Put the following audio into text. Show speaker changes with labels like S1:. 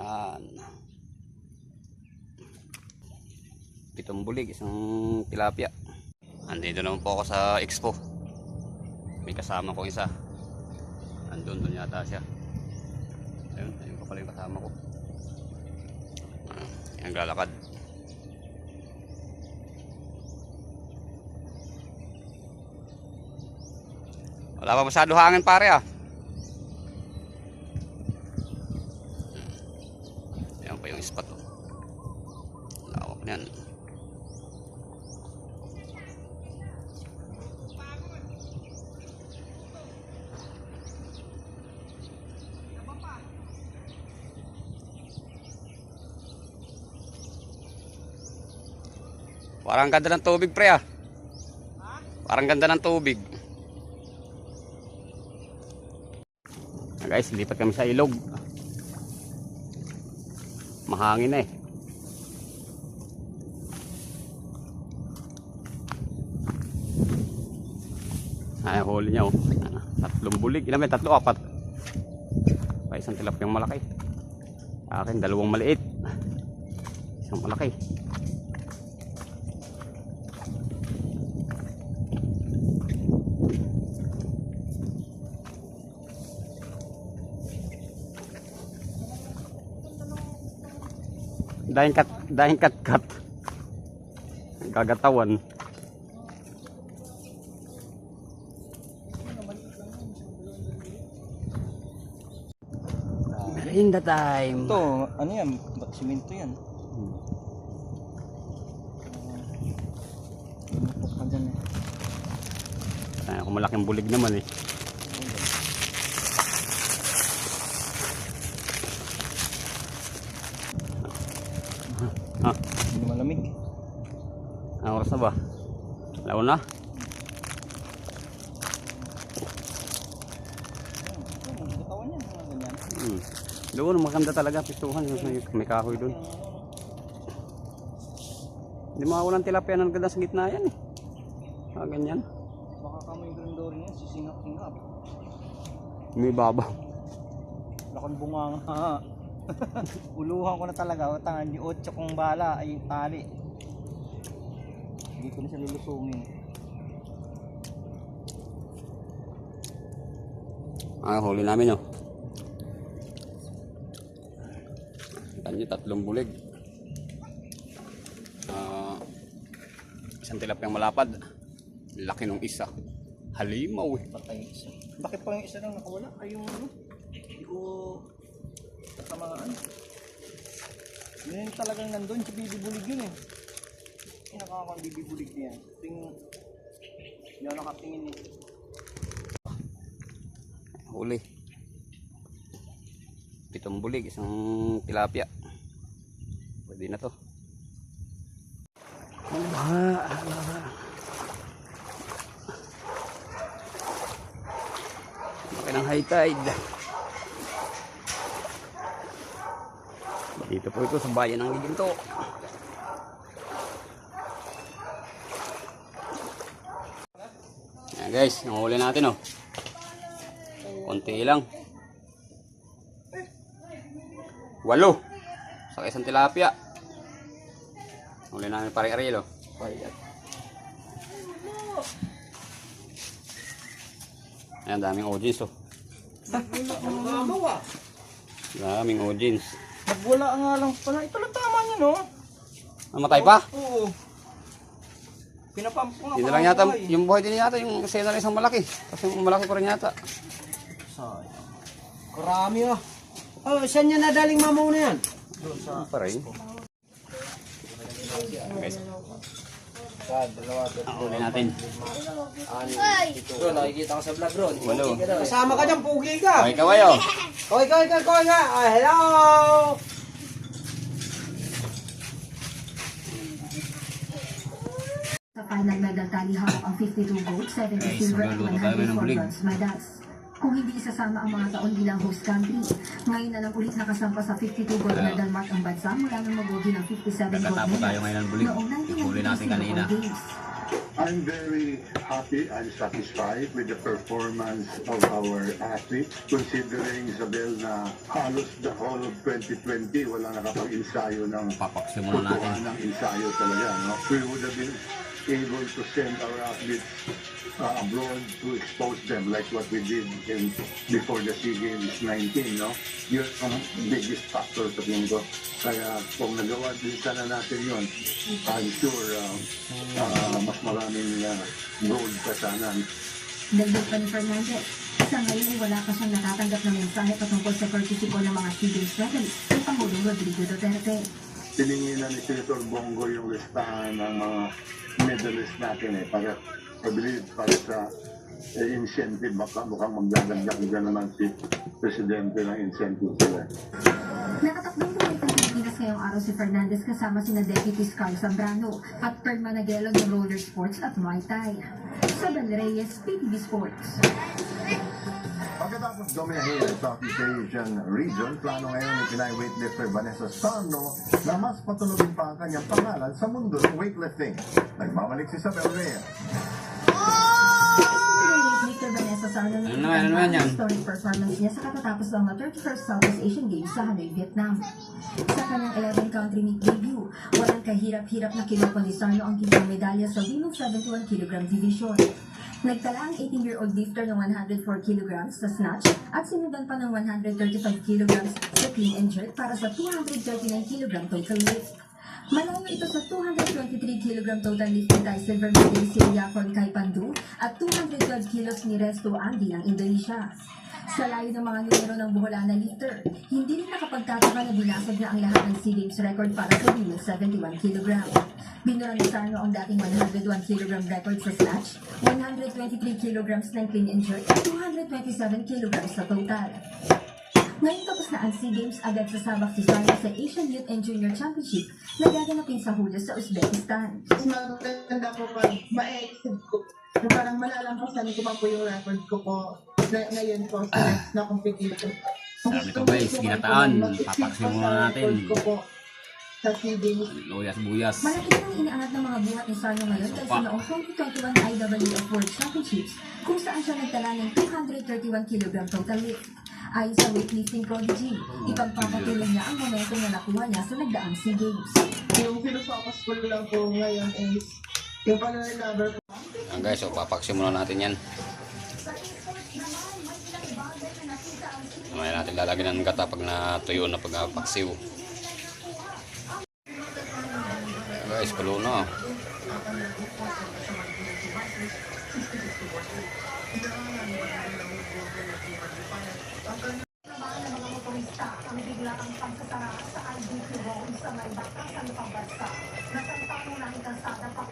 S1: Yan. Pitong bulig, isang tilapia. Andito naman po ako sa expo. May kasama ko isa. Andun yata siya. Ayun pa pala yung kasama ko. Yan, naglalakad. Wala pa masyado hangin pare ah. Yan pa yung spot oh. Lawak niyan. Parang ganda ng tubig pre ah. Parang ganda ng tubig. Guys, lipat kami sa ilog. Mahangin na eh. Ay, huli niya oh. Tatlong bulig. Ilan ba? Tatlo, apat. Pa isang tilapiyang malaki. Akin, dalawang maliit. Isang malaki. Dahing kat gagatawan. Merinda time.
S2: Ito, ano yan? Simento yan.
S1: Ay, kung malaking bulig naman eh.
S2: Hindi malamig.
S1: Ang oras na ba? Laon na?
S2: Katawan yan, mga ganyan.
S1: Doon, maganda talaga. Pituhan. May kahoy doon. Hindi makawalan tilapia ng ganda sa gitna yan eh. Ganyan.
S2: Baka kamoy grandorin yan, sisingap-singap.
S1: May babaw.
S2: Lakon bunganga. Uluhan ko na talaga. Tangan yung 8 kong bala ay yung tali. Hindi ko na siya lulusungin.
S1: Huli namin oh. Ganyan, tatlong bulig. Isang tilapiyang malapad. Laki nung isa. Halimaw eh.
S2: Patay isa. Bakit pa yung isa lang nakawala? Ay yung ano? Hindi ko kasamaan. Yun talagang nandun si Bibi Bulig yun eh. Nakakakang Bibi Bulig niya. Hindi ako nakatingin eh.
S1: Huli. Pitong bulig, isang tilapia. Pwede na to. Laki ng high tide. Dito po ito sa bayan ng Giginto. Ayan guys, nanghuli natin oh. Konti lang. 8 sa isang tilapia. Huli namin pare Ariel oh. Ayan, daming audience oh. Daming audience.
S2: Magwala nga lang pala. Ito lang tama niya no?
S1: Namatay pa?
S2: Oo. Pinapampo nga.
S1: Hindi lang yata, yung buhay din yata, yung sena isang malaki. Kasi yung malaki pa rin yata.
S2: Sayang. Karami ah. Oh, saan niya nadaling mamaw na yan? Doon sa...
S1: Pa rin. Guys. Huli natin.
S2: Bro, nakikita ko sa vlog bro.
S1: 8.
S2: Kasama ka dyan, pugi ka.
S1: Okay, kawayo.
S2: Koy nga. Hello.
S3: Sa final medal tally hawak ang 52 gold, 70 silver at 104 bronze medals. Kung hindi isasama ang mga taon bilang host country, ngayon na lang ulit nakasampa sa 52 gold medal mark ang bansa mula nang magugi ng 57 gold
S1: Nagkatapo tayo
S3: medals
S1: ngayon ng bulig.
S3: noong
S1: Huli natin
S3: 1996
S1: kanina.
S3: Games.
S4: I'm very happy and satisfied with the performance of our athletes. Considering, Isabel, na halos the whole of 2020 wala nakapag-ensayo ng
S1: Papaksiw muna natin.
S4: ng ensayo talaga. No? We would have been able to send our athletes abroad to expose them like what we did before the SEA Games 19. No? Yun ang biggest factor sa tingin ko. Kaya kung nagawa din sana natin yun, I'm sure mas maraming gold pa sana.
S3: Dagdag pa ni Fernandez, sa ngayon ay wala pa siyang natatanggap na mensahe patungkol sa pagtitiko ng mga SEA Games medalist ng Pangulong Rodrigo Duterte.
S4: Tiningin na ni Senator Bongo yung listahan ng mga medalist natin para I believe para sa incentive mukhang magdadagdag na naman si Presidente ng incentive sila.
S3: Nakatakbong bumalik ng Pilipinas ngayong araw si Fernandez kasama sina Deputies Carl Zambrano at Pern Managelo ng Roller Sports at Muay Thai. Sabel Reyes, PTV Sports.
S5: Pagkatapos dominahin ang Southeast Asian region, plano ngayon ni Pinay weightlifter Vanessa Sarno na mas patulogin pa ang kanyang pangalan sa mundo ng weightlifting. Nagbabalik si Sabel Reyes.
S3: Weightlifter Vanessa Sarno na
S1: Ano naman yan?
S3: historic performance niya sa katatapos ng 31st Southeast Asian Games sa Hanoi, Vietnam. Sa kanyang 11-country meet debut, walang kahirap-hirap na kinuha ni Sarno ang ginawang medalya sa women's 71 kg division. Nagtala ang 18-year-old lifter ng 104 kg sa snatch at sinundan pa ng 135 kg sa clean and jerk para sa 239 kg total lift. Malayo ito sa 223 kg total lifting kay silver medalist si Yakon kay Pandu at 212 kilos ni Resto Andy ng Indonesia. Sa layo ng mga numero ng buholana lifter, hindi rin nakapagtataka na binasag na ang lahat ng SEA Games record para sa women's 71 kg. Binura ni Sarno ang dating 101 kg record sa snatch, 123 kg ng clean and jerk at 227 kg sa total. Ngayon tapos na ang SEA Games, agad sasabak si Sarno sa Asian Youth and Junior Championship na gaganapin sa Hulyo sa Uzbekistan.
S6: Mas maganda po pag ma-exceed ko. Yung parang malalampasan ko pa po yung record ko po ngayon po sa next na competition.
S1: Sabi ko guys, ginataan. Papaksiw muna natin.
S6: Ko po sa SEA Games.
S1: Luyas-buyas.
S3: Malaki din ang inaangat ng mga buhat ni Sarno ngayon kaysa noong 2021 IWF World Championships kung saan siya nagtala ng 231 kg total lift. Ayon sa weightlifting prodigy, ipagpapatuloy niya ang momentum na nakuha niya sa nagdaang SEA Games.
S6: Yung pinofocus ko lang po ngayon is yung pananalabar po.
S1: Ayan guys, so papaksiw muna natin yan. Mamaya natin lalagyan ng gata pag natuyo na pagpaksiw. Ayan guys, kulo na.
S3: Ang bigla ang pagsasara sa IBQ Road sa may batasan ng pambansa. Nasang pangunahing kalsada pa